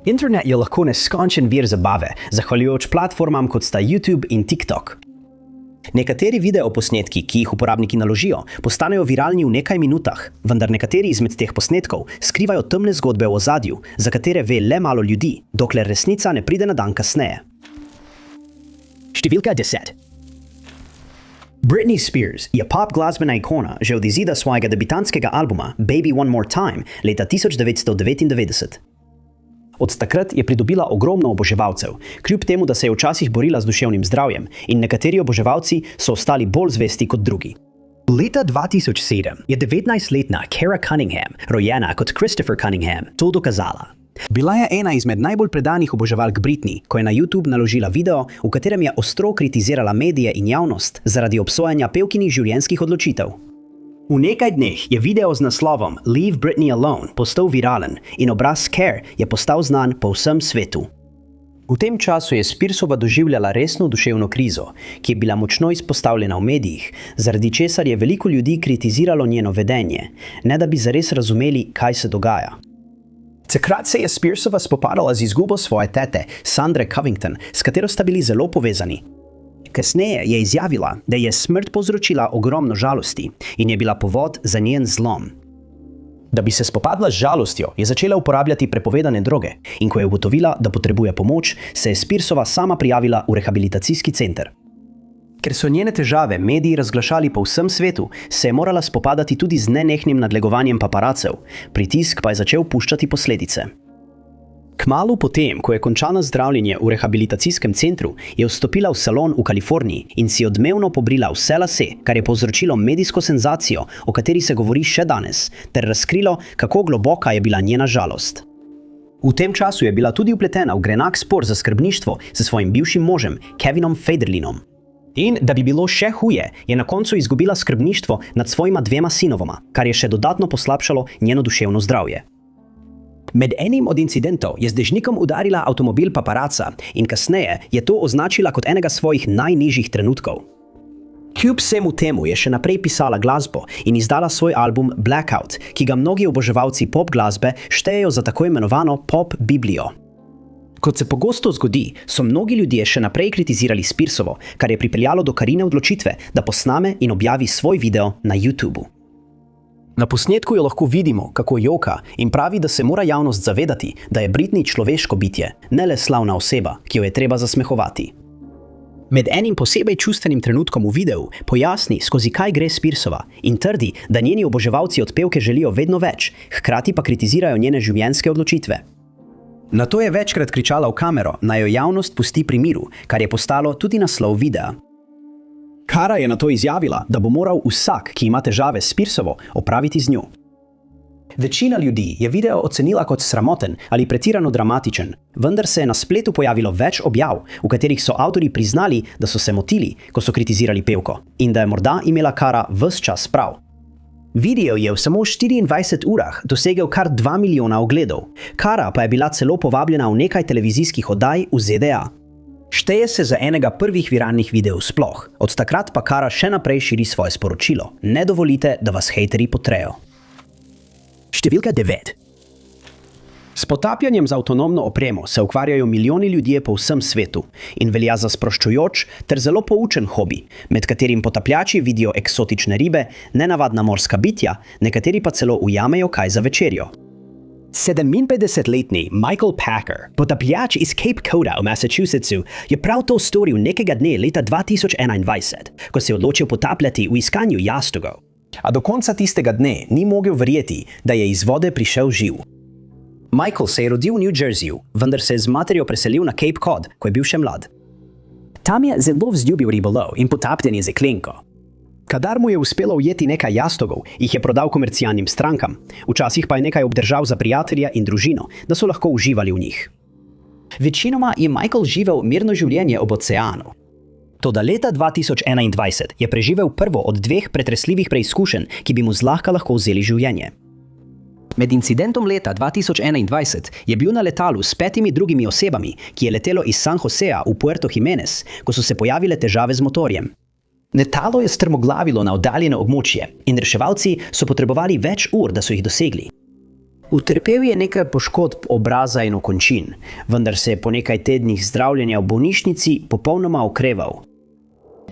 Internet je lahko neskončen vir zabave, zahvaljujoč platformam kot sta YouTube in TikTok. Nekateri videoposnetki, ki jih uporabniki naložijo, postanejo viralni v nekaj minutah, vendar nekateri izmed teh posnetkov skrivajo temne zgodbe v ozadju, za katere ve le malo ljudi, dokler resnica ne pride na dan kasneje. Številka 10. Britney Spears je pop glasbena ikona že od izida svojega debitantskega albuma Baby One More Time leta 1999. Od takrat je pridobila ogromno oboževalcev, kljub temu, da se je včasih borila z duševnim zdravjem in nekateri oboževalci so ostali bolj zvesti kot drugi. Leta 2007 je 19-letna Cara Cunningham, rojena kot Christopher Cunningham, to dokazala. Bila je ena izmed najbolj predanih oboževalk Britney, ko je na YouTube naložila video, v katerem je ostro kritizirala medije in javnost zaradi obsojanja pevkinih življenjskih odločitev. V nekaj dneh je video z naslovom Leave Britney Alone postal viralen in obraz Care je postal znan po vsem svetu. V tem času je Spearsova doživljala resno duševno krizo, ki je bila močno izpostavljena v medijih, zaradi česar je veliko ljudi kritiziralo njeno vedenje, ne da bi zares razumeli, kaj se dogaja. Takrat se je Spearsova spopadala z izgubo svoje tete, Sandre Covington, s katero sta bili zelo povezani. Kasneje je izjavila, da je smrt povzročila ogromno žalosti in je bila povod za njen zlom. Da bi se spopadla z žalostjo, je začela uporabljati prepovedane droge in ko je ugotovila, da potrebuje pomoč, se je Spearsova sama prijavila v rehabilitacijski center. Ker so njene težave mediji razglašali po vsem svetu, se je morala spopadati tudi z nenehnim nadlegovanjem paparacev, pritisk pa je začel puščati posledice. Kmalu potem, ko je končala zdravljenje v rehabilitacijskem centru, je vstopila v salon v Kaliforniji in si odmevno pobrila vse lase, kar je povzročilo medijsko senzacijo, o kateri se govori še danes, ter razkrilo, kako globoka je bila njena žalost. V tem času je bila tudi vpletena v grenak spor za skrbništvo s svojim bivšim možem, Kevinom Federlinom. In, da bi bilo še huje, je na koncu izgubila skrbništvo nad svojima dvema sinovoma, kar je še dodatno poslabšalo njeno duševno zdravje. Med enim od incidentov je z dežnikom udarila avtomobil paparaca in kasneje je to označila kot enega svojih najnižjih trenutkov. Kljub vsemu temu je še naprej pisala glasbo in izdala svoj album Blackout, ki ga mnogi oboževalci pop glasbe štejejo za tako imenovano pop biblijo. Kot se pogosto zgodi, so mnogi ljudje še naprej kritizirali Spearsovo, kar je pripeljalo do Karine odločitve, da posname in objavi svoj video na YouTubu. Na posnetku jo lahko vidimo, kako joka in pravi, da se mora javnost zavedati, da je Britney človeško bitje, ne le slavna oseba, ki jo je treba zasmehovati. Med enim posebej čustvenim trenutkom v videu pojasni, skozi kaj gre Spearsova in trdi, da njeni oboževalci od pevke želijo vedno več, hkrati pa kritizirajo njene življenjske odločitve. Nato je večkrat kričala v kamero, naj jo javnost pusti pri miru, kar je postalo tudi naslov videa. Cara je nato izjavila, da bo moral vsak, ki ima težave s Spearsovo, opraviti z njo. Večina ljudi je video ocenila kot sramoten ali pretirano dramatičen, vendar se je na spletu pojavilo več objav, v katerih so avtorji priznali, da so se motili, ko so kritizirali pevko, in da je morda imela Cara ves čas prav. Video je v samo 24 urah dosegel kar 2 milijona ogledov. Cara pa je bila celo povabljena v nekaj televizijskih oddaj v ZDA. Šteje se za enega prvih viralnih videov sploh. Od takrat pa Cara še naprej širi svoje sporočilo. Ne dovolite, da vas hejteri potrejo. Številka 9. S potapljanjem z avtonomno opremo se ukvarjajo milijoni ljudje po vsem svetu in velja za sproščujoč ter zelo poučen hobi, med katerim potapljači vidijo eksotične ribe, nenavadna morska bitja, nekateri pa celo ujamejo kaj za večerjo. 57-letni Michael Packer, potapljač iz Cape Coda v Massachusettsu, je prav to storil nekega dne leta 2021, ko se je odločil potapljati v iskanju jastogov. A do konca tistega dne ni mogel verjeti, da je iz vode prišel živ. Michael se je rodil v New Jerseyju, vendar se je z materjo preselil na Cape Cod, ko je bil še mlad. Tam je zelo vzljubil ribolov in potapljanje z jeklenko. Kadar mu je uspelo ujeti nekaj jastogov, jih je prodal komercialnim strankam, včasih pa je nekaj obdržal za prijatelja in družino, da so lahko uživali v njih. Večinoma je Michael živel mirno življenje ob oceanu. Toda leta 2021 je preživel prvo od 2 pretresljivih preizkušenj, ki bi mu zlahka lahko vzeli življenje. Med incidentom leta 2021 je bil na letalu s 5 drugimi osebami, ki je letelo iz San Joseja v Puerto Jiménez, ko so se pojavile težave z motorjem. Letalo je strmoglavilo na oddaljeno območje in reševalci so potrebovali več ur, da so jih dosegli. Utrpel je nekaj poškodb obraza in okončin, vendar se je po nekaj tednih zdravljenja v bolnišnici popolnoma okreval.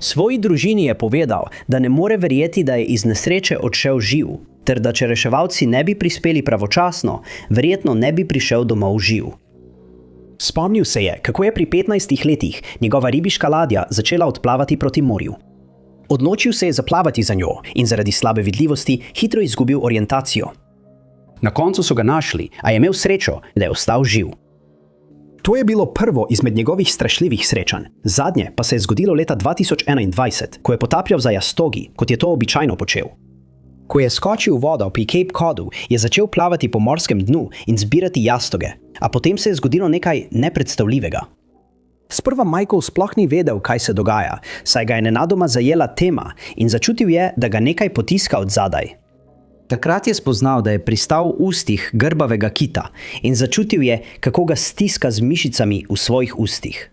Svoji družini je povedal, da ne more verjeti, da je iz nesreče odšel živ, ter da če reševalci ne bi prispeli pravočasno, verjetno ne bi prišel domov živ. Spomnil se je, kako je pri 15 letih njegova ribiška ladja začela odplavati proti morju. Odločil se je zaplavati za njo in zaradi slabe vidljivosti hitro izgubil orientacijo. Na koncu so ga našli, a je imel srečo, da je ostal živ. To je bilo prvo izmed njegovih strašljivih srečanj. Zadnje pa se je zgodilo leta 2021, ko je potapljal za jastogi, kot je to običajno počel. Ko je skočil v vodo pri Cape Codu, je začel plavati po morskem dnu in zbirati jastoge, a potem se je zgodilo nekaj nepredstavljivega. Sprva Michael sploh ni vedel, kaj se dogaja, saj ga je nenadoma zajela tema in začutil je, da ga nekaj potiska od zadaj. Takrat je spoznal, da je pristal v ustih grbavega kita in začutil je, kako ga stiska z mišicami v svojih ustih.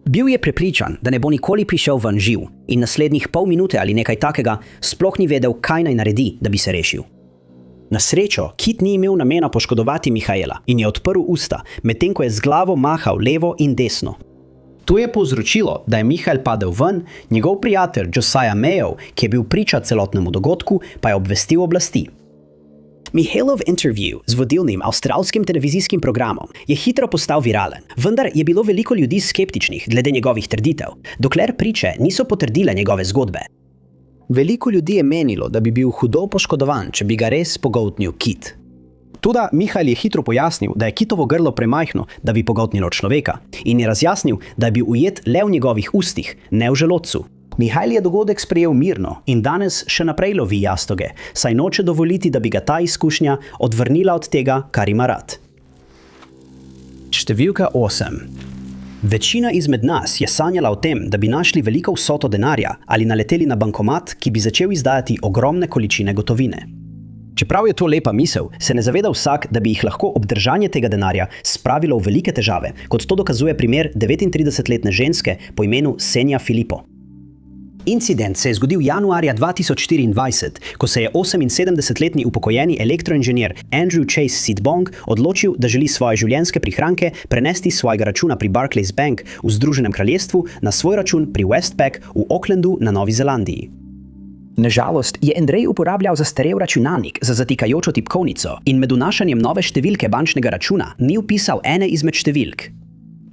Bil je prepričan, da ne bo nikoli prišel ven živ in naslednjih pol minute ali nekaj takega sploh ni vedel, kaj naj naredi, da bi se rešil. Na srečo, kit ni imel namena poškodovati Michaela in je odprl usta, medtem ko je z glavo mahal levo in desno. To je povzročilo, da je Michael padel ven, njegov prijatelj Josiah Mayo, ki je bil priča celotnemu dogodku, pa je obvestil oblasti. Michaelov intervju z vodilnim avstralskim televizijskim programom je hitro postal viralen, vendar je bilo veliko ljudi skeptičnih glede njegovih trditev, dokler priče niso potrdile njegove zgodbe. Veliko ljudi je menilo, da bi bil hudo poškodovan, če bi ga res pogoltnil kit. Toda Michael je hitro pojasnil, da je kitovo grlo premajhno, da bi pogoltnilo človeka, in je razjasnil, da je bil ujet le v njegovih ustih, ne v želodcu. Michael je dogodek sprejel mirno in danes še naprej lovi jastoge, saj noče dovoliti, da bi ga ta izkušnja odvrnila od tega, kar ima rad. Številka 8. Večina izmed nas je sanjala o tem, da bi našli veliko vsoto denarja ali naleteli na bankomat, ki bi začel izdajati ogromne količine gotovine. Čeprav je to lepa misel, se ne zaveda vsak, da bi jih lahko obdržanje tega denarja spravilo v velike težave, kot to dokazuje primer 39-letne ženske po imenu Senja Filipo. Incident se je zgodil januarja 2024, ko se je 78-letni upokojeni elektroinženir Andrew Chase Sidbong odločil, da želi svoje življenjske prihranke prenesti s svojega računa pri Barclays Bank v Združenem kraljestvu na svoj račun pri Westpac v Aucklandu na Novi Zelandiji. Na žalost je Andrej uporabljal zastarel računalnik za zatikajočo tipkovnico in med vnašanjem nove številke bančnega računa ni vpisal ene izmed številk.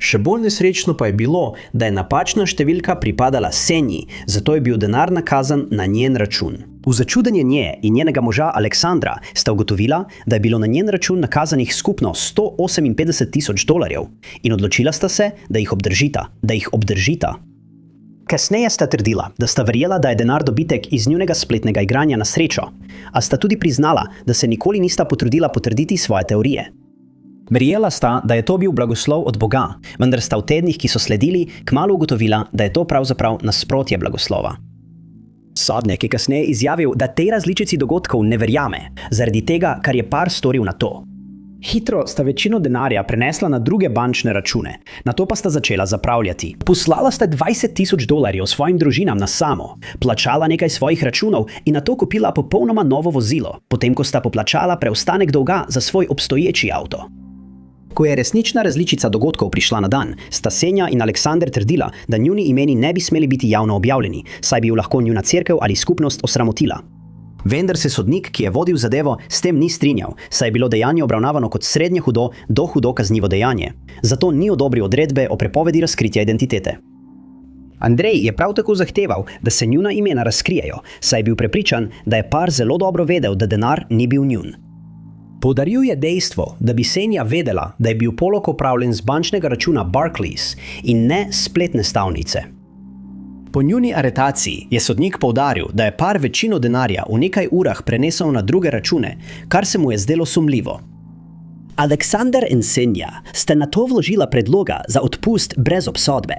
Še bolj nesrečno pa je bilo, da je napačna številka pripadala Senji, zato je bil denar nakazan na njen račun. V začudenje nje in njenega moža Aleksandra sta ugotovila, da je bilo na njen račun nakazanih skupno $158,000 in odločila sta se, da jih obdržita. Kasneje sta trdila, da sta verjela, da je denar dobitek iz njunega spletnega igranja na srečo, a sta tudi priznala, da se nikoli nista potrudila potrditi svoje teorije. Verjela sta, da je to bil blagoslov od Boga, vendar sta v tednih, ki so sledili, kmalu ugotovila, da je to pravzaprav nasprotje blagoslova. Sodnik je kasneje izjavil, da tej različici dogodkov ne verjame, zaradi tega, kar je par storil na to. Hitro sta večino denarja prenesla na druge bančne račune, nato pa sta začela zapravljati. Poslala sta $20,000 svojim družinam na samo, plačala nekaj svojih računov in nato kupila popolnoma novo vozilo, potem ko sta poplačala preostanek dolga za svoj obstoječi avto. Ko je resnična različica dogodkov prišla na dan, sta Senja in Aleksander trdila, da njuni imeni ne bi smeli biti javno objavljeni, saj bi jo lahko njuna cerkev ali skupnost osramotila. Vendar se sodnik, ki je vodil zadevo, s tem ni strinjal, saj je bilo dejanje obravnavano kot srednje hudo do hudo kaznivo dejanje. Zato ni odobril odredbe o prepovedi razkritja identitete. Andrej je prav tako zahteval, da se njuna imena razkrijejo, saj je bil prepričan, da je par zelo dobro vedel, da denar ni bil njun. Poudaril je dejstvo, da bi Senja vedela, da je bil polog opravljen z bančnega računa Barclays in ne spletne stavnice. Po njuni aretaciji je sodnik poudaril, da je par večino denarja v nekaj urah prenesel na druge račune, kar se mu je zdelo sumljivo. Aleksander in Senja sta nato vložila predloga za odpust brez obsodbe.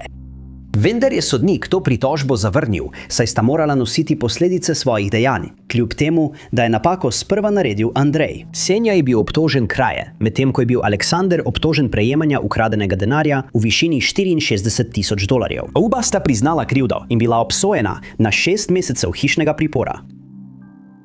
Vendar je sodnik to pritožbo zavrnil, saj sta morala nositi posledice svojih dejanj, kljub temu, da je napako sprva naredil Andrej. Senja je bil obtožen kraje, medtem ko je bil Aleksander obtožen prejemanja ukradenega denarja v višini $64,000. Oba sta priznala krivdo in bila obsojena na 6 mesecev hišnega pripora.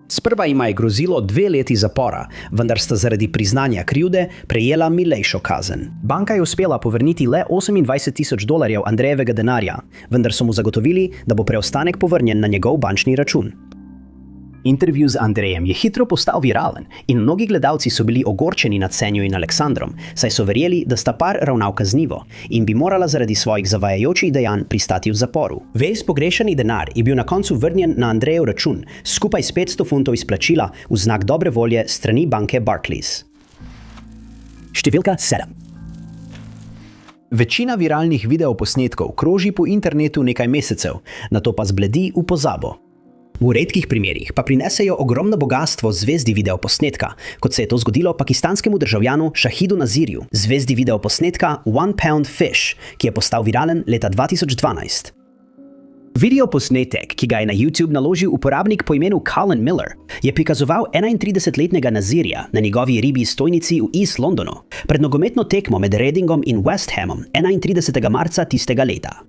Sprva jima je grozilo 2 leti zapora, vendar sta zaradi priznanja krivde prejela milejšo kazen. Banka je uspela povrniti le $28,000 Andrejevega denarja, vendar so mu zagotovili, da bo preostanek povrnjen na njegov bančni račun. Intervju z Andrejem je hitro postal viralen in mnogi gledalci so bili ogorčeni nad Senjo in Aleksandrom, saj so verjeli, da sta par ravnal kaznivo in bi morala zaradi svojih zavajajočih dejanj pristati v zaporu. Ves pogrešani denar je bil na koncu vrnjen na Andrejev račun, skupaj s 500 funtov izplačila v znak dobre volje strani banke Barclays. Številka 7. Večina viralnih videoposnetkov kroži po internetu nekaj mesecev, nato pa zbledi v pozabo. V redkih primerih pa prinesejo ogromno bogastvo zvezdi videoposnetka, kot se je to zgodilo pakistanskemu državljanu Shahidu Nazirju, zvezdi videoposnetka One Pound Fish, ki je postal viralen leta 2012. Videoposnetek, ki ga je na YouTube naložil uporabnik po imenu Colin Miller, je prikazoval 31-letnega Nazirja na njegovi ribji stojnici v East Londonu pred nogometno tekmo med Readingom in West Hamom 31. marca tistega leta.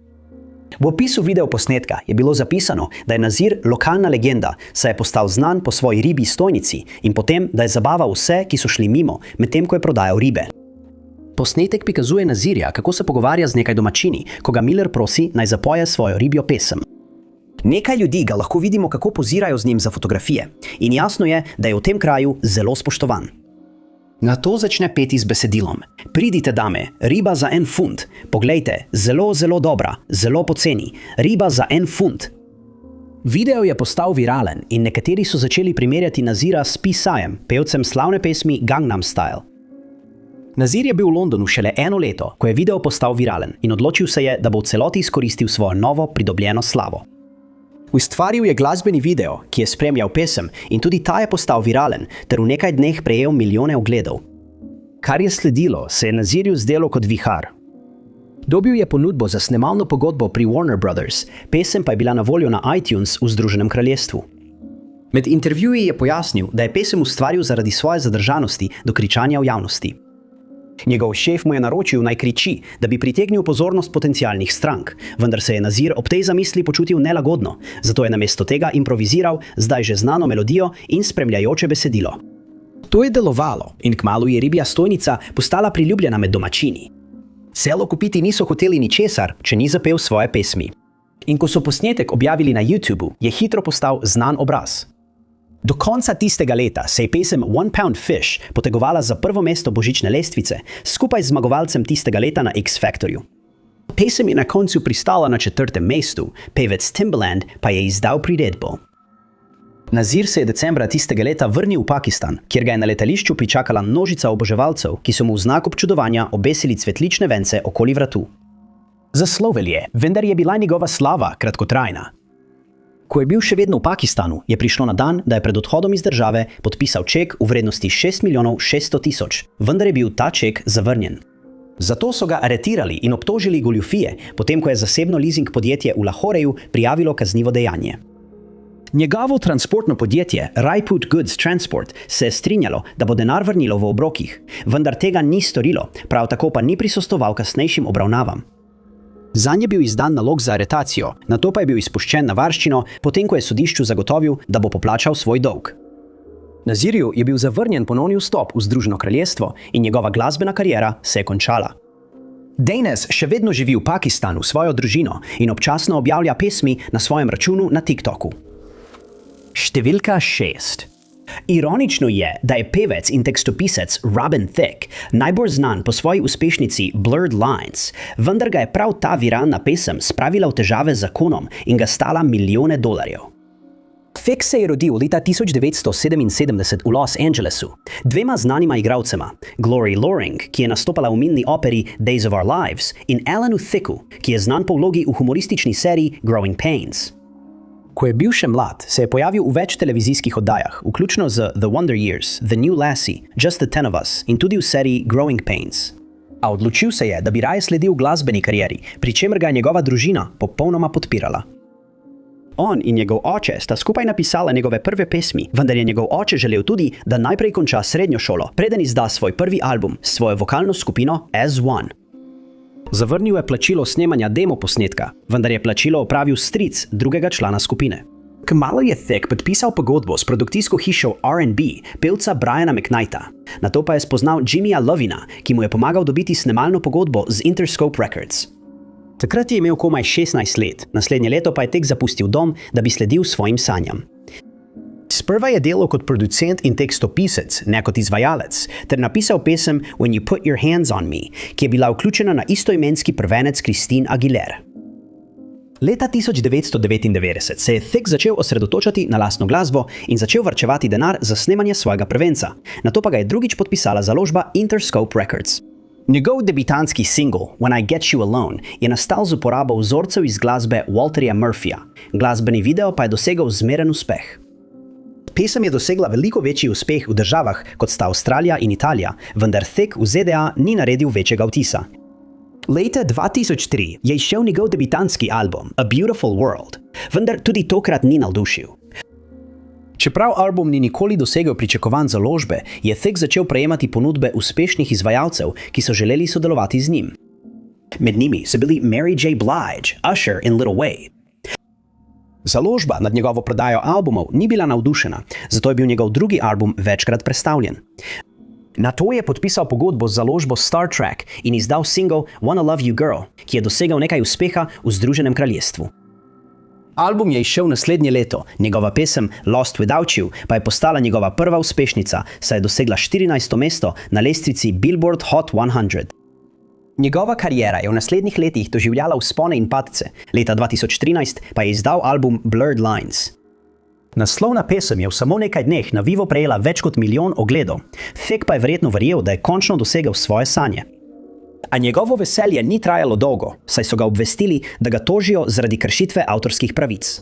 V opisu videoposnetka je bilo zapisano, da je Nazir lokalna legenda, saj je postal znan po svoji ribji stojnici in potem, da je zabaval vse, ki so šli mimo, medtem ko je prodajal ribe. Posnetek prikazuje Nazirja, kako se pogovarja z nekaj domačini, ko ga Miller prosi, naj zapoje svojo ribjo pesem. Nekaj ljudi ga lahko vidimo, kako pozirajo z njim za fotografije, in jasno je, da je v tem kraju zelo spoštovan. Nato začne peti z besedilom. Pridite, dame, riba za 1 funt. Poglejte, zelo, zelo dobra, zelo poceni. Riba za 1 funt. Video je postal viralen in nekateri so začeli primerjati Nazira s P-Sajem, pevcem slavne pesmi Gangnam Style. Nazir je bil v Londonu šele 1 leto, ko je video postal viralen in odločil se je, da bo v celoti izkoristil svojo novo pridobljeno slavo. Ustvaril je glasbeni video, ki je spremljal pesem in tudi ta je postal viralen, ter v nekaj dneh prejel milijone ogledov. Kar je sledilo, se je Nazirju zdelo kot vihar. Dobil je ponudbo za snemalno pogodbo pri Warner Brothers, pesem pa je bila na voljo na iTunes v Združenem kraljestvu. Med intervjuji je pojasnil, da je pesem ustvaril zaradi svoje zadržanosti do kričanja v javnosti. Njegov šef mu je naročil, naj kriči, da bi pritegnil pozornost potencialnih strank, vendar se je Nazir ob tej zamisli počutil nelagodno, zato je namesto tega improviziral zdaj že znano melodijo in spremljajoče besedilo. To je delovalo in kmalu je ribja stojnica postala priljubljena med domačini. Celo kupiti niso hoteli ničesar, če ni zapel svoje pesmi. In ko so posnetek objavili na YouTubu, je hitro postal znan obraz. Do konca tistega leta se je pesem One Pound Fish potegovala za prvo mesto božične lestvice, skupaj z zmagovalcem tistega leta na X Factorju. Pesem je na koncu pristala na 4. mestu, pevec Timbaland pa je izdal priredbo. Nazir se je decembra tistega leta vrnil v Pakistan, kjer ga je na letališču pričakala množica oboževalcev, ki so mu v znak občudovanja obesili cvetlične vence okoli vratu. Zaslovel je, vendar je bila njegova slava kratkotrajna. Ko je bil še vedno v Pakistanu, je prišlo na dan, da je pred odhodom iz države podpisal ček v vrednosti 6.600.000, vendar je bil ta ček zavrnjen. Zato so ga aretirali in obtožili goljufije, potem ko je zasebno leasing podjetje v Lahoreju prijavilo kaznivo dejanje. Njegovo transportno podjetje Raiput Goods Transport se je strinjalo, da bo denar vrnilo v obrokih, vendar tega ni storilo, prav tako pa ni prisostoval kasnejšim obravnavam. Zanj je bil izdan nalog za aretacijo, nato pa je bil izpuščen na varščino, potem ko je sodišču zagotovil, da bo poplačal svoj dolg. Nazirju je bil zavrnjen ponovni vstop v Združeno kraljestvo in njegova glasbena kariera se je končala. Danes še vedno živi v Pakistanu s svojo družino in občasno objavlja pesmi na svojem računu na TikToku. Številka 6. Ironično je, da je pevec in tekstopisec Robin Thicke najbolj znan po svoji uspešnici Blurred Lines, vendar ga je prav ta viralna pesem spravila v težave z zakonom in ga stala milijone dolarjev. Thicke se je rodil leta 1977 v Los Angelesu, dvema znanima igralcema, Glory Loring, ki je nastopala v minni operi Days of Our Lives, in Alanu Thicku, ki je znan po vlogi v humoristični seriji Growing Pains. Ko je bil še mlad, se je pojavil v več televizijskih oddajah, vključno z The Wonder Years, The New Lassie, Just the Ten of Us in tudi v seriji Growing Pains. A odločil se je, da bi raje sledil glasbeni karieri, pri čemer ga je njegova družina popolnoma podpirala. On in njegov oče sta skupaj napisala njegove prve pesmi, vendar je njegov oče želel tudi, da najprej konča srednjo šolo, preden izda svoj prvi album s svojo vokalno skupino As One. Zavrnil je plačilo snemanja demo posnetka, vendar je plačilo opravil stric drugega člana skupine. Kmalu je Thicke podpisal pogodbo s produkcijsko hišo R&B pevca Briana McKnighta. Nato pa je spoznal Jimmyja Iovina, ki mu je pomagal dobiti snemalno pogodbo z Interscope Records. Takrat je imel komaj 16 let, naslednje leto pa je Thicke zapustil dom, da bi sledil svojim sanjam. Sprva je delal kot producent in tekstopisec, ne kot izvajalec, ter napisal pesem When You Put Your Hands on Me, ki je bila vključena na istoimenski prvenec Christine Aguilere. Leta 1999 se je Thicke začel osredotočati na lastno glasbo in začel varčevati denar za snemanje svojega prvenca, nato pa ga je drugič podpisala založba Interscope Records. Njegov debitantski single When I Get You Alone je nastal z uporabo vzorcev iz glasbe Walterja Murphyja, glasbeni video pa je dosegel zmeren uspeh. Pesem je dosegla veliko večji uspeh v državah, kot sta Avstralija in Italija, vendar Thicke v ZDA ni naredil večjega vtisa. Leta 2003 je izšel njegov debitantski album A Beautiful World, vendar tudi tokrat ni navdušil. Čeprav album ni nikoli dosegel pričakovanj založbe, je Thicke začel prejemati ponudbe uspešnih izvajalcev, ki so želeli sodelovati z njim. Med njimi so bili Mary J. Blige, Usher in Lil Wayne. Založba nad njegovo prodajo albumov ni bila navdušena, zato je bil njegov drugi album večkrat prestavljen. Nato je podpisal pogodbo z založbo Star Trek in izdal single Wanna Love You Girl, ki je dosegel nekaj uspeha v Združenem kraljestvu. Album je izšel naslednje leto, njegova pesem Lost Without You pa je postala njegova prva uspešnica, saj je dosegla 14. mesto na lestvici Billboard Hot 100. Njegova kariera je v naslednjih letih doživljala vzpone in padce, leta 2013 pa je izdal album Blurred Lines. Naslovna pesem je v samo nekaj dneh na vivo prejela več kot 1 milijon ogledov. Thicke pa je verjetno verjel, da je končno dosegel svoje sanje. A njegovo veselje ni trajalo dolgo, saj so ga obvestili, da ga tožijo zaradi kršitve avtorskih pravic.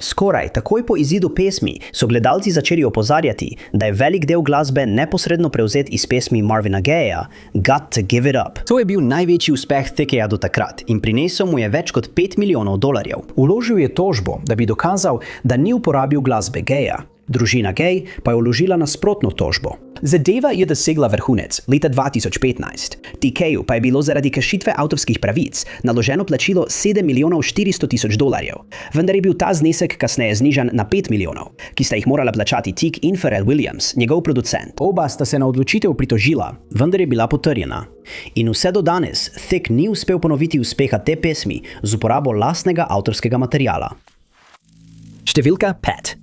Skoraj takoj po izidu pesmi so gledalci začeli opozarjati, da je velik del glasbe neposredno prevzet iz pesmi Marvina Gayeja Got to Give It Up. To je bil največji uspeh Thickeja do takrat in prinesel mu je več kot $5 milijonov. Vložil je tožbo, da bi dokazal, da ni uporabil glasbe Gayeja. Družina Gay pa je vložila nasprotno tožbo. Zadeva je dosegla vrhunec leta 2015. TK-ju pa je bilo zaradi kršitve avtorskih pravic naloženo plačilo $7,400,000, vendar je bil ta znesek kasneje znižan na $5 milijonov, ki sta jih morala plačati Thicke in Pharrell Williams, njegov producent. Oba sta se na odločitev pritožila, vendar je bila potrjena. In vse do danes Thicke ni uspel ponoviti uspeha te pesmi z uporabo lastnega avtorskega materiala. Številka 5.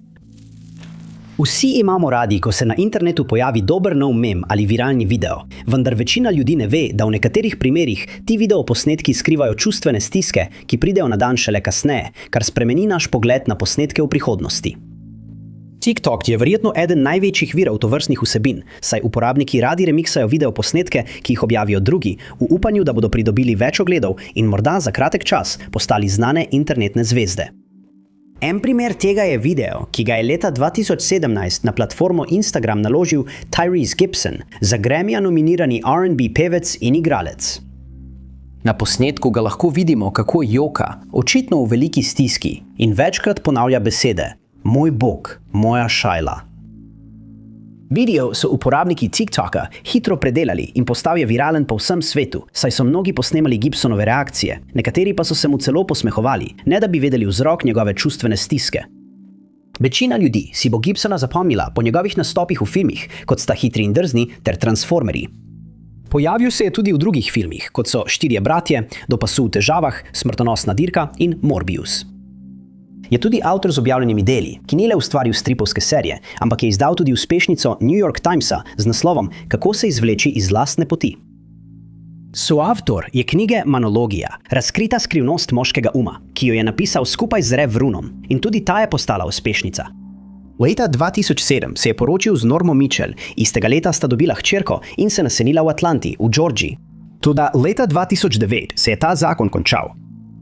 Vsi imamo radi, ko se na internetu pojavi dober nov mem ali viralni video, vendar večina ljudi ne ve, da v nekaterih primerih ti videoposnetki skrivajo čustvene stiske, ki pridejo na dan šele kasneje, kar spremeni naš pogled na posnetke v prihodnosti. TikTok je verjetno eden največjih virov tovrstnih vsebin, saj uporabniki radi remiksajo videoposnetke, ki jih objavijo drugi, v upanju, da bodo pridobili več ogledov in morda za kratek čas postali znane internetne zvezde. En primer tega je video, ki ga je leta 2017 na platformo Instagram naložil Tyrese Gibson, za Grammyja nominirani R&B pevec in igralec. Na posnetku ga lahko vidimo, kako joka, očitno v veliki stiski, in večkrat ponavlja besede Moj bog, moja šajla. Video so uporabniki TikToka hitro predelali in postal je viralen po vsem svetu, saj so mnogi posnemali Gibsonove reakcije, nekateri pa so se mu celo posmehovali, ne da bi vedeli vzrok njegove čustvene stiske. Večina ljudi si bo Gibsona zapomnila po njegovih nastopih v filmih, kot sta Hitri in drzni ter Transformerji. Pojavil se je tudi v drugih filmih, kot so Štirje bratje, Do pasu v težavah, Smrtonosna dirka in Morbius. Je tudi avtor z objavljenimi deli, ki ni le ustvaril stripovske serije, ampak je izdal tudi uspešnico New York Timesa z naslovom Kako se izvleči iz lastne poti. Soavtor je knjige Manologija, razkrita skrivnost moškega uma, ki jo je napisal skupaj z Rev Runom, in tudi ta je postala uspešnica. Leta 2007 se je poročil z Normo Mitchell, istega leta sta dobila hčerko in se naselila v Atlanti, v Georgiji. Toda leta 2009 se je ta zakon končal.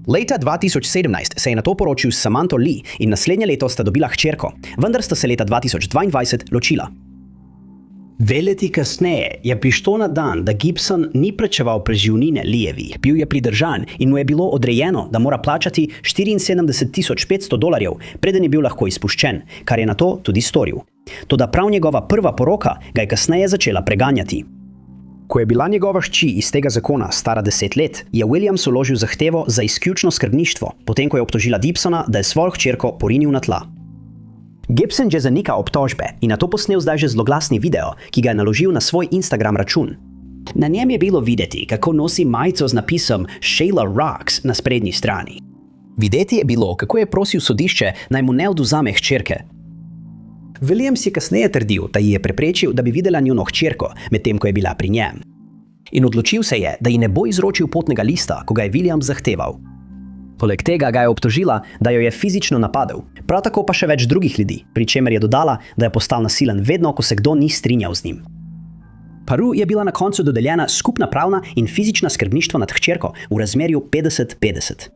Leta 2017 se je nato poročil s Samantho Lee in naslednje leto sta dobila hčerko, vendar sta se leta 2022 ločila. 2 leti kasneje je prišlo na dan, da Gibson ni plačeval preživnine Leevi. Bil je pridržan in mu je bilo odrejeno, da mora plačati $74,500, preden je bil lahko izpuščen, kar je nato tudi storil. Toda prav njegova prva poroka ga je kasneje začela preganjati. Ko je bila njegova hči iz tega zakona stara 10 let, je Williams vložil zahtevo za izključno skrbništvo, potem ko je obtožila Gibsona, da je svojo hčerko porinil na tla. Gibson že zanika obtožbe in nato posnel zdaj že zloglasni video, ki ga je naložil na svoj Instagram račun. Na njem je bilo videti, kako nosi majico z napisom Shayla Rocks na sprednji strani. Videti je bilo, kako je prosil sodišče, naj mu ne odvzame hčerke. Williams je kasneje trdil, da ji je preprečil, da bi videla njuno hčerko, medtem ko je bila pri njem. In odločil se je, da ji ne bo izročil potnega lista, ko ga je Williams zahteval. Poleg tega ga je obtožila, da jo je fizično napadel, prav tako pa še več drugih ljudi, pri čemer je dodala, da je postal nasilen vedno, ko se kdo ni strinjal z njim. Paru je bila na koncu dodeljena skupna pravna in fizična skrbništva nad hčerko v razmerju 50-50.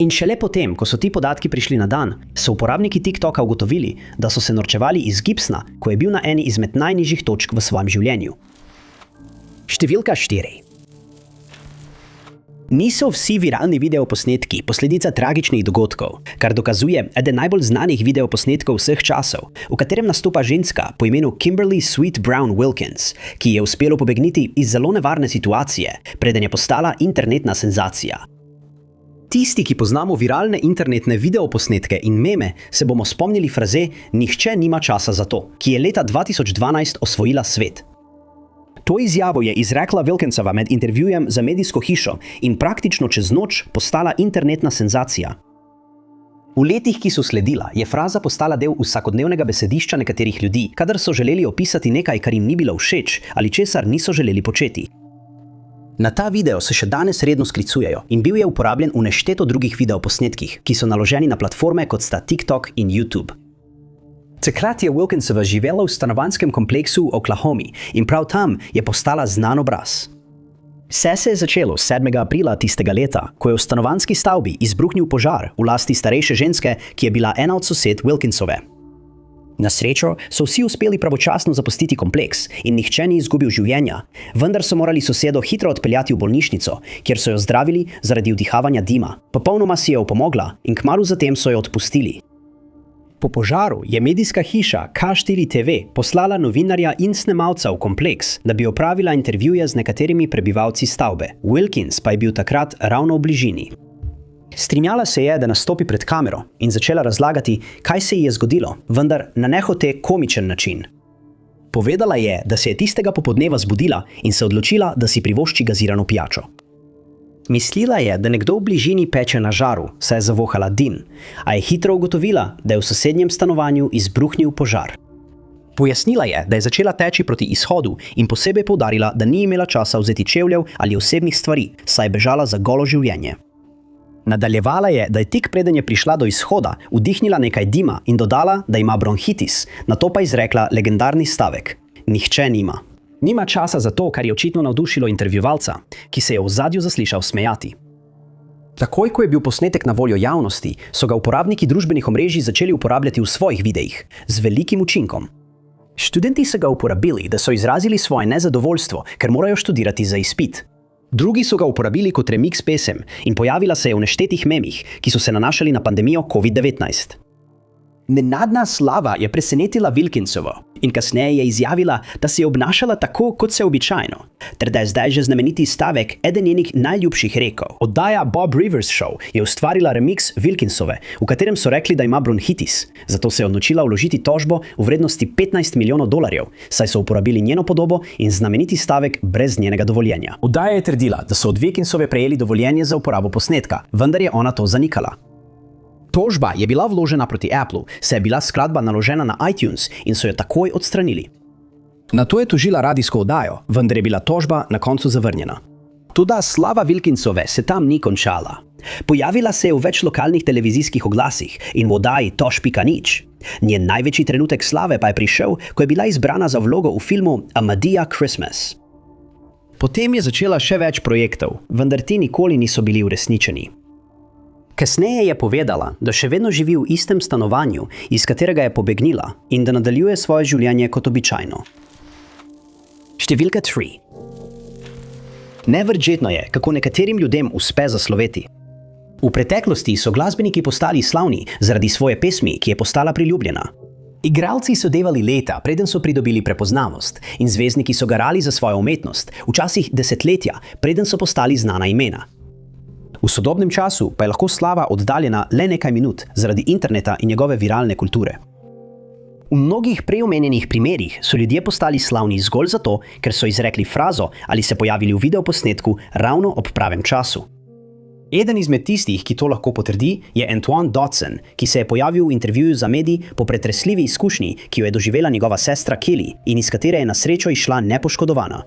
In šele potem, ko so ti podatki prišli na dan, so uporabniki TikToka ugotovili, da so se norčevali iz Gibsona, ko je bil na eni izmed najnižjih točk v svojem življenju. Številka 4. Niso vsi viralni videoposnetki posledica tragičnih dogodkov, kar dokazuje eden najbolj znanih videoposnetkov vseh časov, v katerem nastopa ženska po imenu Kimberly Sweet Brown Wilkins, ki je uspelo pobegniti iz zelo nevarne situacije, preden je postala internetna senzacija. Tisti, ki poznamo viralne internetne videoposnetke in meme, se bomo spomnili fraze "Nihče nima časa za to", ki je leta 2012 osvojila svet. To izjavo je izrekla Wilkinsova med intervjujem za medijsko hišo in praktično čez noč postala internetna senzacija. V letih, ki so sledila, je fraza postala del vsakodnevnega besedišča nekaterih ljudi, kadar so želeli opisati nekaj, kar jim ni bilo všeč ali česar niso želeli početi. Na ta video se še danes redno sklicujejo in bil je uporabljen v nešteto drugih videoposnetkih, ki so naloženi na platforme kot sta TikTok in YouTube. Takrat je Wilkinsova živela v stanovanjskem kompleksu v Oklahomi in prav tam je postala znan obraz. Vse se je začelo 7. aprila tistega leta, ko je v stanovanjski stavbi izbruhnil požar v lasti starejše ženske, ki je bila ena od sosed Wilkinsove. Na srečo so vsi uspeli pravočasno zapustiti kompleks in nihče ni izgubil življenja, vendar so morali sosedo hitro odpeljati v bolnišnico, kjer so jo zdravili zaradi vdihavanja dima. Popolnoma si je opomogla in kmalu zatem so jo odpustili. Po požaru je medijska hiša K4 TV poslala novinarja in snemalca v kompleks, da bi opravila intervjuje z nekaterimi prebivalci stavbe. Wilkins pa je bil takrat ravno v bližini. Strinjala se je, da nastopi pred kamero in začela razlagati, kaj se ji je zgodilo, vendar na nehote komičen način. Povedala je, da se je tistega popoldneva zbudila in se odločila, da si privošči gazirano pijačo. Mislila je, da nekdo v bližini peče na žaru, saj je zavohala dim, a je hitro ugotovila, da je v sosednjem stanovanju izbruhnil požar. Pojasnila je, da je začela teči proti izhodu in posebej poudarila, da ni imela časa vzeti čevljev ali osebnih stvari, saj je bežala za golo življenje. Nadaljevala je, da je tik preden je prišla do izhoda, vdihnila nekaj dima in dodala, da ima bronhitis, nato pa izrekla legendarni stavek: "Nihče nima." Nima časa za to, kar je očitno navdušilo intervjuvalca, ki se je v ozadju zaslišal smejati. Takoj, ko je bil posnetek na voljo javnosti, so ga uporabniki družbenih omrežij začeli uporabljati v svojih videih, z velikim učinkom. Študenti so ga uporabili, da so izrazili svoje nezadovoljstvo, ker morajo študirati za izpit. Drugi so ga uporabili kot remix pesem in pojavila se je v neštetih memih, ki so se nanašali na pandemijo COVID-19. Nenadna slava je presenetila Wilkinsovo in kasneje je izjavila, da se je obnašala tako, kot se običajno, ter da je zdaj že znameniti stavek eden njenih najljubših rekov. Oddaja Bob Rivers Show je ustvarila remix Wilkinsove, v katerem so rekli, da ima bronhitis, zato se je odločila vložiti tožbo v vrednosti $15 milijonov, saj so uporabili njeno podobo in znameniti stavek brez njenega dovoljenja. Oddaja je trdila, da so od Wilkinsove prejeli dovoljenje za uporabo posnetka, vendar je ona to zanikala. Tožba je bila vložena proti Appleu, saj je bila skladba naložena na iTunes in so jo takoj odstranili. Nato je tožila radijsko oddajo, vendar je bila tožba na koncu zavrnjena. Toda slava Wilkinsove se tam ni končala. Pojavila se je v več lokalnih televizijskih oglasih in v oddaji Toš.nič. Njen največji trenutek slave pa je prišel, ko je bila izbrana za vlogo v filmu A Madea Christmas. Potem je začela še več projektov, vendar ti nikoli niso bili uresničeni. Kasneje je povedala, da še vedno živi v istem stanovanju, iz katerega je pobegnila in da nadaljuje svoje življenje kot običajno. Številka 3. Neverjetno je, kako nekaterim ljudem uspe zasloveti. V preteklosti so glasbeniki postali slavni zaradi svoje pesmi, ki je postala priljubljena. Igralci so delali leta, preden so pridobili prepoznavnost, in zvezdniki so garali za svojo umetnost, včasih desetletja, preden so postali znana imena. V sodobnem času pa je lahko slava oddaljena le nekaj minut zaradi interneta in njegove viralne kulture. V mnogih preomenjenih primerih so ljudje postali slavni zgolj zato, ker so izrekli frazo ali se pojavili v videoposnetku ravno ob pravem času. Eden izmed tistih, ki to lahko potrdi, je Antoine Dodson, ki se je pojavil v intervjuju za medij po pretresljivi izkušnji, ki jo je doživela njegova sestra Kelly in iz katere je na srečo izšla nepoškodovana.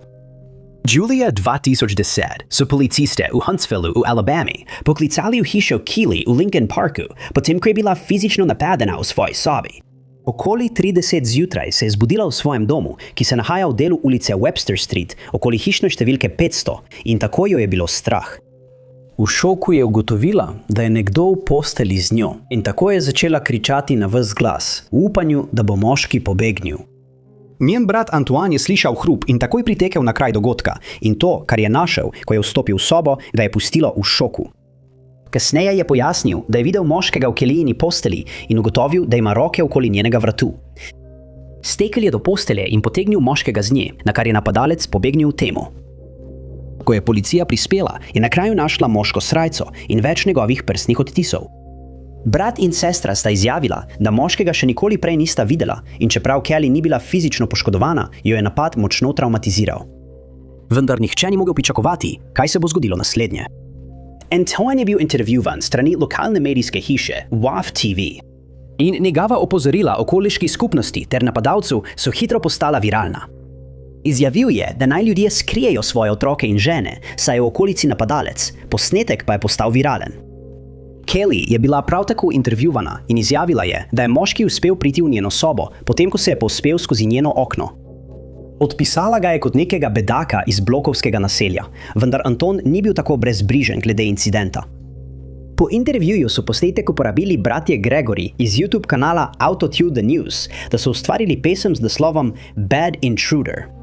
Julija 2010 so policiste v Huntsvillu v Alabami poklicali v hišo Kelly v Lincoln Parku, potem ko je bila fizično napadena v svoji sobi. Okoli 30 zjutraj se je zbudila v svojem domu, ki se nahaja v delu ulice Webster Street, okoli hišne številke 500, in tako jo je bilo strah. V šoku je ugotovila, da je nekdo v posteli z njo in tako je začela kričati na ves glas, v upanju, da bo moški pobegnil. Njen brat Antoine je slišal hrup in takoj pritekel na kraj dogodka in to, kar je našel, ko je vstopil v sobo, ga je pustilo v šoku. Kasneje je pojasnil, da je videl moškega v Kellyjini posteli in ugotovil, da ima roke okoli njenega vratu. Stekel je do postelje in potegnil moškega z nje, na kar je napadalec pobegnil v temo. Ko je policija prispela, je na kraju našla moško srajco in več njegovih prstnih odtisov. Brat in sestra sta izjavila, da moškega še nikoli prej nista videla in čeprav Kelly ni bila fizično poškodovana, jo je napad močno travmatiziral. Vendar nihče ni mogel pričakovati, kaj se bo zgodilo naslednje. Antoine je bil intervjuvan strani lokalne medijske hiše WAF TV. In njegova opozorila okoliški skupnosti ter napadalcu so hitro postala viralna. Izjavil je, da naj ljudje skrijejo svoje otroke in žene, saj je v okolici napadalec, posnetek pa je postal viralen. Kelly je bila prav tako intervjuvana in izjavila je, da je moški uspel priti v njeno sobo, potem ko se je povzpel skozi njeno okno. Odpisala ga je kot nekega bedaka iz blokovskega naselja, vendar Anton ni bil tako brezbrižen glede incidenta. Po intervjuju so posnetek uporabili bratje Gregory iz YouTube kanala Autotune the News, da so ustvarili pesem z naslovom Bad Intruder.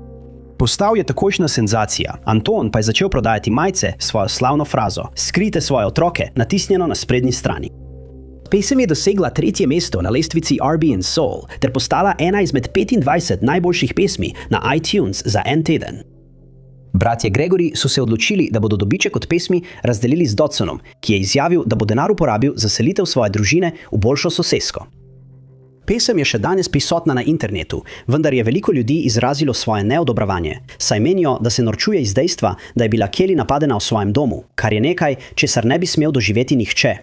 Postal je takojšnja senzacija, Anton pa je začel prodajati majice s svojo slavno frazo "Skrite svoje otroke" natisnjeno na sprednji strani. Pesem je dosegla 3. mesto na lestvici R&B & Soul ter postala ena izmed 25 najboljših pesmi na iTunes za en teden. Bratje Gregory so se odločili, da bodo dobiček od pesmi razdelili z Dodsonom, ki je izjavil, da bo denar uporabil za selitev svoje družine v boljšo sosesko. Pesem je še danes prisotna na internetu, vendar je veliko ljudi izrazilo svoje neodobravanje, saj menijo, da se norčuje iz dejstva, da je bila Kelly napadena v svojem domu, kar je nekaj, česar ne bi smel doživeti nihče.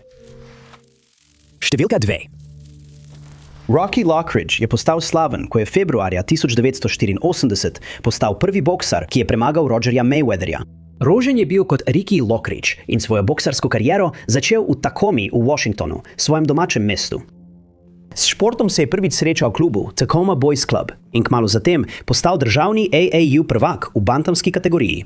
Številka 2. Rocky Lockridge je postal slaven, ko je februarja 1984 postal prvi boksar, ki je premagal Rogerja Mayweatherja. Rožen je bil kot Ricky Lockridge in svojo boksarsko kariero začel v Tacomi v Washingtonu, svojem domačem mestu. S športom se je prvič srečal v klubu Tacoma Boys Club in kmalu zatem postal državni AAU prvak v bantamski kategoriji.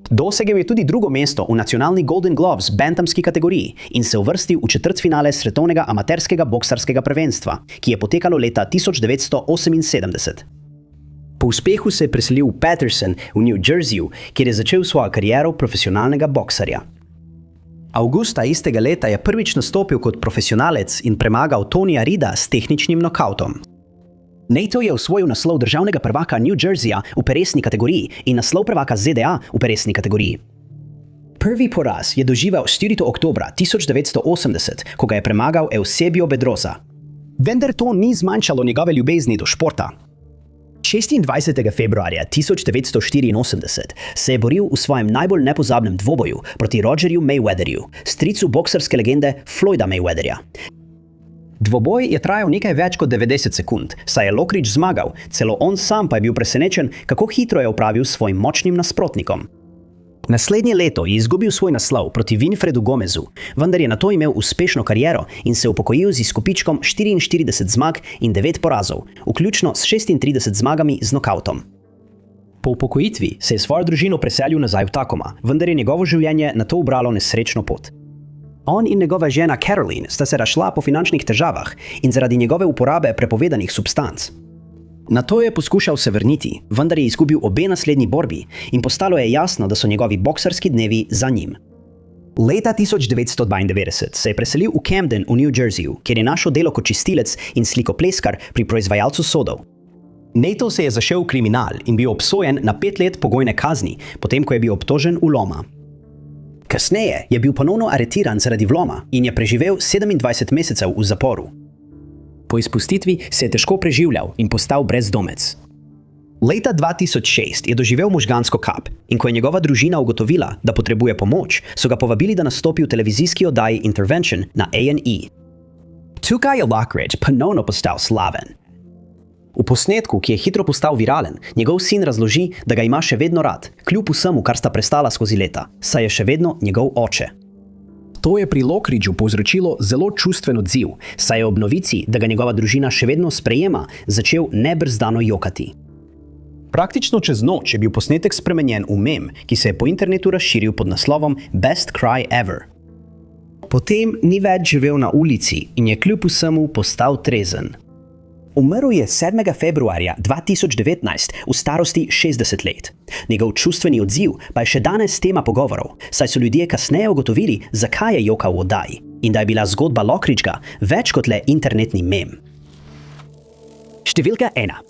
Dosegel je tudi drugo mesto v nacionalni Golden Gloves bantamski kategoriji in se uvrstil v četrtfinale svetovnega amaterskega boksarskega prvenstva, ki je potekalo leta 1978. Po uspehu se je preselil v Patterson v New Jerseyju, kjer je začel svojo kariero profesionalnega boksarja. Avgusta istega leta je prvič nastopil kot profesionalec in premagal Tonyja Reida s tehničnim nokautom. NATO je osvojil naslov državnega prvaka New Jerseyja v peresni kategoriji in naslov prvaka ZDA v peresni kategoriji. Prvi poraz je doživel 4. oktobra 1980, ko ga je premagal Eusebio Bedrosa. Vendar to ni zmanjšalo njegove ljubezni do športa. 26. februarja 1984 se je boril v svojem najbolj nepozabnem dvoboju proti Rogerju Mayweatherju, stricu boksarske legende Floyda Mayweatherja. Dvoboj je trajal nekaj več kot 90 sekund, saj je Lockridge zmagal, celo on sam pa je bil presenečen, kako hitro je opravil s svojim močnim nasprotnikom. Naslednje leto je izgubil svoj naslov proti Winfredu Gomezu, vendar je nato imel uspešno kariero in se upokojil z izkupičkom 44 zmag in 9 porazov, vključno s 36 zmagami z nokautom. Po upokojitvi se je svojo družino preselil nazaj v Tacoma, vendar je njegovo življenje nato ubralo nesrečno pot. On in njegova žena Caroline sta se razšla po finančnih težavah in zaradi njegove uporabe prepovedanih substanc. Nato je poskušal se vrniti, vendar je izgubil obe naslednji borbi in postalo je jasno, da so njegovi boksarski dnevi za njim. Leta 1992 se je preselil v Camden v New Jerseyju, kjer je našel delo kot čistilec in slikopleskar pri proizvajalcu sodov. Nato se je zašel v kriminal in bil obsojen na 5 let pogojne kazni, potem ko je bil obtožen vloma. Kasneje je bil ponovno aretiran zaradi vloma in je preživel 27 mesecev v zaporu. Po izpustitvi se je težko preživljal in postal brezdomec. Leta 2006 je doživel možgansko kap in ko je njegova družina ugotovila, da potrebuje pomoč, so ga povabili, da nastopi v televizijski oddaji Intervention na A&E. Tukaj je Lockridge ponovno postal slaven. V posnetku, ki je hitro postal viralen, njegov sin razloži, da ga ima še vedno rad, kljub vsemu, kar sta prestala skozi leta, saj je še vedno njegov oče. To je pri Lockridgeu povzročilo zelo čustven odziv, saj je ob novici, da ga njegova družina še vedno sprejema, začel nebrzdano jokati. Praktično čez noč je bil posnetek spremenjen v mem, ki se je po internetu razširil pod naslovom Best Cry Ever. Potem ni več živel na ulici in je kljub vsemu postal trezen. Umrl je 7. februarja 2019 v starosti 60 let. Njegov čustveni odziv pa je še danes tema pogovorov, saj so ljudje kasneje ugotovili, zakaj je jokal v oddaji in da je bila zgodba Lockridgea več kot le internetni mem. Številka 1.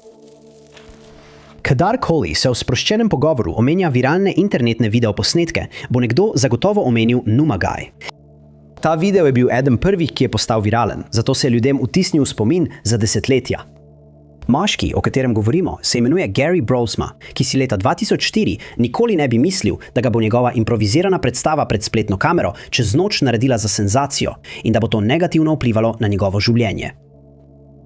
Kadarkoli se v sproščenem pogovoru omenja viralne internetne videoposnetke, bo nekdo zagotovo omenil Numagai. Ta video je bil eden prvih, ki je postal viralen, zato se je ljudem vtisnil v spomin za desetletja. Moški, o katerem govorimo, se imenuje Gary Brolsma, ki si leta 2004 nikoli ne bi mislil, da ga bo njegova improvizirana predstava pred spletno kamero čez noč naredila za senzacijo in da bo to negativno vplivalo na njegovo življenje.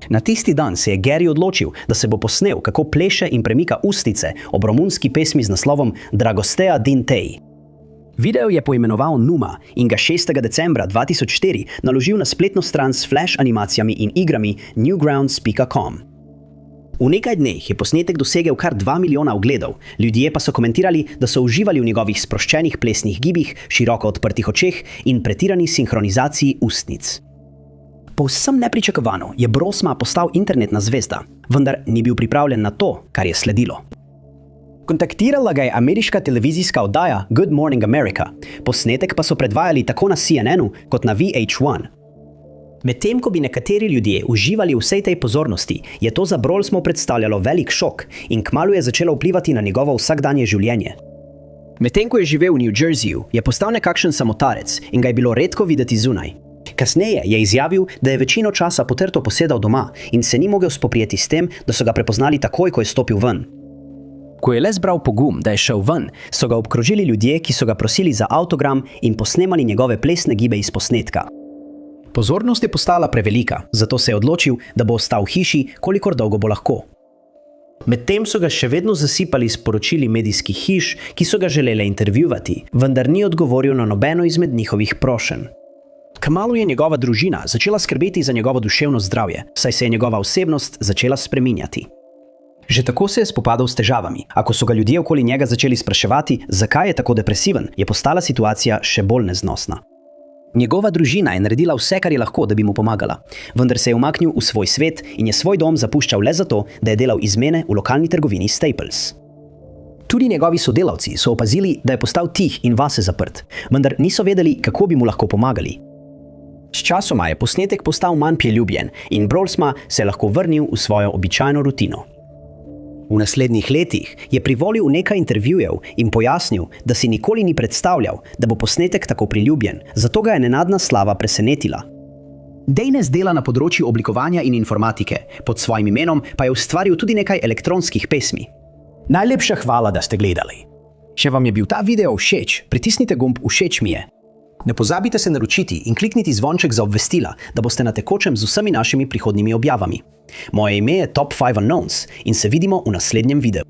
Na tisti dan se je Gary odločil, da se bo posnel, kako pleše in premika ustnice ob romunski pesmi z naslovom Dragostea din Tei. Video je poimenoval Numa in ga 6. decembra 2004 naložil na spletno stran s flash animacijami in igrami newgrounds.com. V nekaj dneh je posnetek dosegel kar 2 milijona ogledov, ljudje pa so komentirali, da so uživali v njegovih sproščenih plesnih gibih, široko odprtih očeh in pretirani sinhronizaciji ustnic. Povsem nepričakovano je Brolsma postal internetna zvezda, vendar ni bil pripravljen na to, kar je sledilo. Kontaktirala ga je ameriška televizijska oddaja Good Morning America, posnetek pa so predvajali tako na CNN-u kot na VH1. Medtem ko bi nekateri ljudje uživali v vsej tej pozornosti, je to za Brolsmo predstavljalo velik šok in kmalu je začelo vplivati na njegovo vsakdanje življenje. Medtem ko je živel v New Jerseyju, je postal nekakšen samotarec in ga je bilo redko videti zunaj. Kasneje je izjavil, da je večino časa potrto posedal doma in se ni mogel spoprijeti s tem, da so ga prepoznali takoj, ko je stopil ven. Ko je le zbral pogum, da je šel ven, so ga obkrožili ljudje, ki so ga prosili za avtogram in posnemali njegove plesne gibe iz posnetka. Pozornost je postala prevelika, zato se je odločil, da bo ostal v hiši, kolikor dolgo bo lahko. Medtem so ga še vedno zasipali s poročili medijskih hiš, ki so ga želele intervjuvati, vendar ni odgovoril na nobeno izmed njihovih prošenj. Kmalu je njegova družina začela skrbeti za njegovo duševno zdravje, saj se je njegova osebnost začela spreminjati. Že tako se je spopadal s težavami, a ko so ga ljudje okoli njega začeli spraševati, zakaj je tako depresiven, je postala situacija še bolj neznosna. Njegova družina je naredila vse, kar je lahko, da bi mu pomagala, vendar se je umaknil v svoj svet in je svoj dom zapuščal le zato, da je delal izmene v lokalni trgovini Staples. Tudi njegovi sodelavci so opazili, da je postal tih in vase zaprt, vendar niso vedeli, kako bi mu lahko pomagali. Sčasoma je posnetek postal manj priljubljen in Brolsma se je lahko vrnil v svojo običajno rutino. V naslednjih letih je privolil nekaj intervjujev in pojasnil, da si nikoli ni predstavljal, da bo posnetek tako priljubljen, zato ga je nenadna slava presenetila. Danes dela na področju oblikovanja in informatike, pod svojim imenom pa je ustvaril tudi nekaj elektronskih pesmi. Najlepša hvala, da ste gledali. Če vam je bil ta video všeč, pritisnite gumb Všeč mi je. Ne pozabite se naročiti in klikniti zvonček za obvestila, da boste na tekočem z vsemi našimi prihodnjimi objavami. Moje ime je Top 5 Unknowns in se vidimo v naslednjem videu.